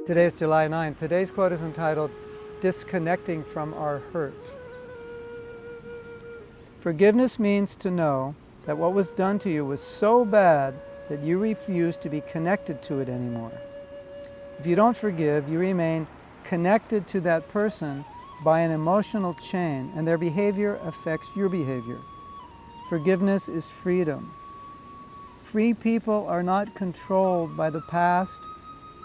Today is July 9th. Today's quote is entitled, "Disconnecting from Our Hurt." Forgiveness means to know that what was done to you was so bad that you refuse to be connected to it anymore. If you don't forgive, you remain connected to that person by an emotional chain, and their behavior affects your behavior. Forgiveness is freedom. Free people are not controlled by the past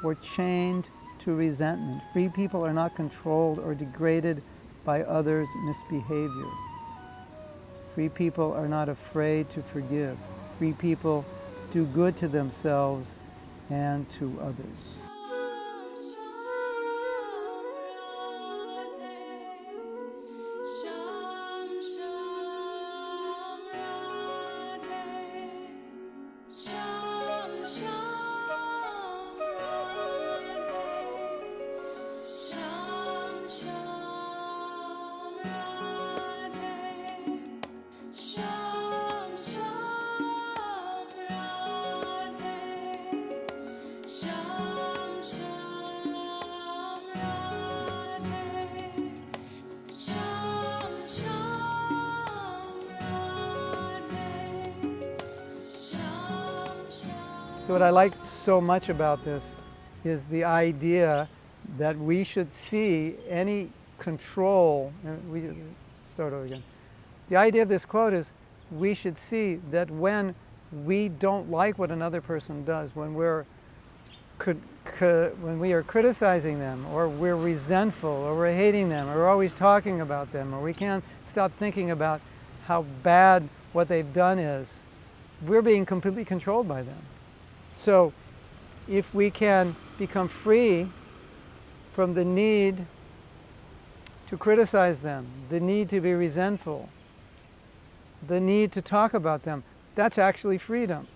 or chained to resentment. Free people are not controlled or degraded by others' misbehavior. Free people are not afraid to forgive. Free people do good to themselves and to others. So what I like so much about this is the idea that we should see any control, and start over again. The idea of this quote is we should see that when we don't like what another person does, when we are criticizing them, or we're resentful, or we're hating them, or we're always talking about them, or we can't stop thinking about how bad what they've done is, we're being completely controlled by them. So if we can become free from the need to criticize them, the need to be resentful, the need to talk about them, that's actually freedom.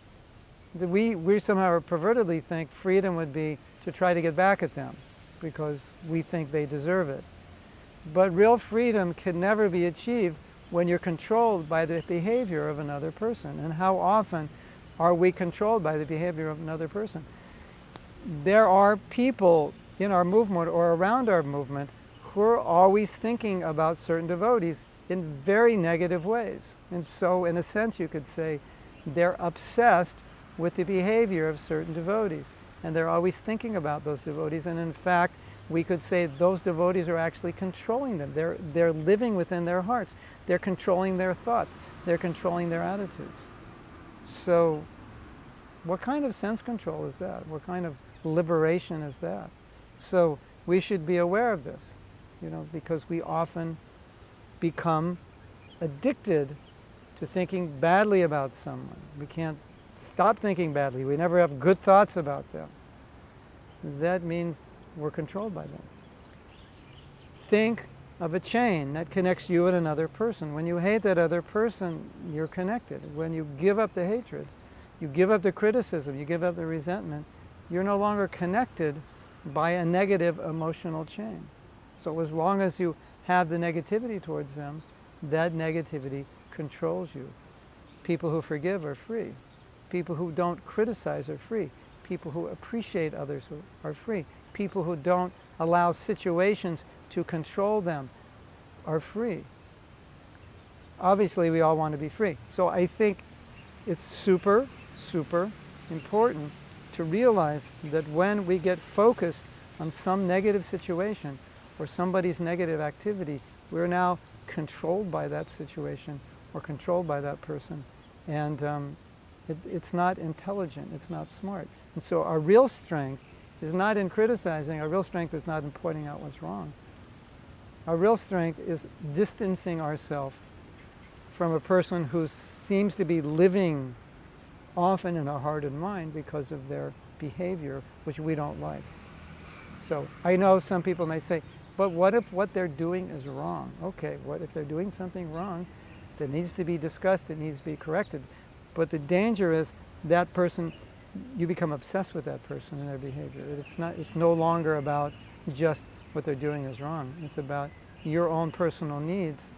We somehow pervertedly think freedom would be to try to get back at them because we think they deserve it. But real freedom can never be achieved when you're controlled by the behavior of another person. And how often are we controlled by the behavior of another person? There are people in our movement or around our movement who are always thinking about certain devotees in very negative ways. And so, in a sense, you could say they're obsessed with the behavior of certain devotees. And they're always thinking about those devotees. And in fact, we could say those devotees are actually controlling them. They're living within their hearts. They're controlling their thoughts. They're controlling their attitudes. So what kind of sense control is that? What kind of liberation is that? So we should be aware of this, because we often become addicted to thinking badly about someone. We can't stop thinking badly. We never have good thoughts about them. That means we're controlled by them. Think of a chain that connects you and another person. When you hate that other person, you're connected. When you give up the hatred, you give up the criticism, you give up the resentment, you're no longer connected by a negative emotional chain. So as long as you have the negativity towards them, that negativity controls you. People who forgive are free. People who don't criticize are free. People who appreciate others are free. People who don't allow situations to control them are free. Obviously, we all want to be free. So I think it's super, super important to realize that when we get focused on some negative situation or somebody's negative activity, we're now controlled by that situation or controlled by that person. And it's not intelligent, it's not smart. And so our real strength is not in criticizing, our real strength is not in pointing out what's wrong. Our real strength is distancing ourselves from a person who seems to be living often in our heart and mind because of their behavior, which we don't like. So I know some people may say, but what if what they're doing is wrong? Okay, what if they're doing something wrong that needs to be discussed, it needs to be corrected. But the danger is that person, you become obsessed with that person and their behavior. It's no longer about just what they're doing is wrong. It's about your own personal needs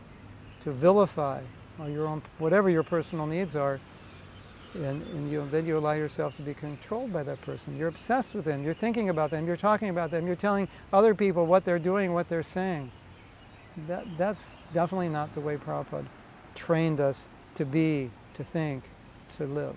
to vilify, or your own, whatever your personal needs are, and then you allow yourself to be controlled by that person. You're obsessed with them. You're thinking about them. You're talking about them. You're telling other people what they're doing, what they're saying. That's definitely not the way Prabhupada trained us to be, to think, to live.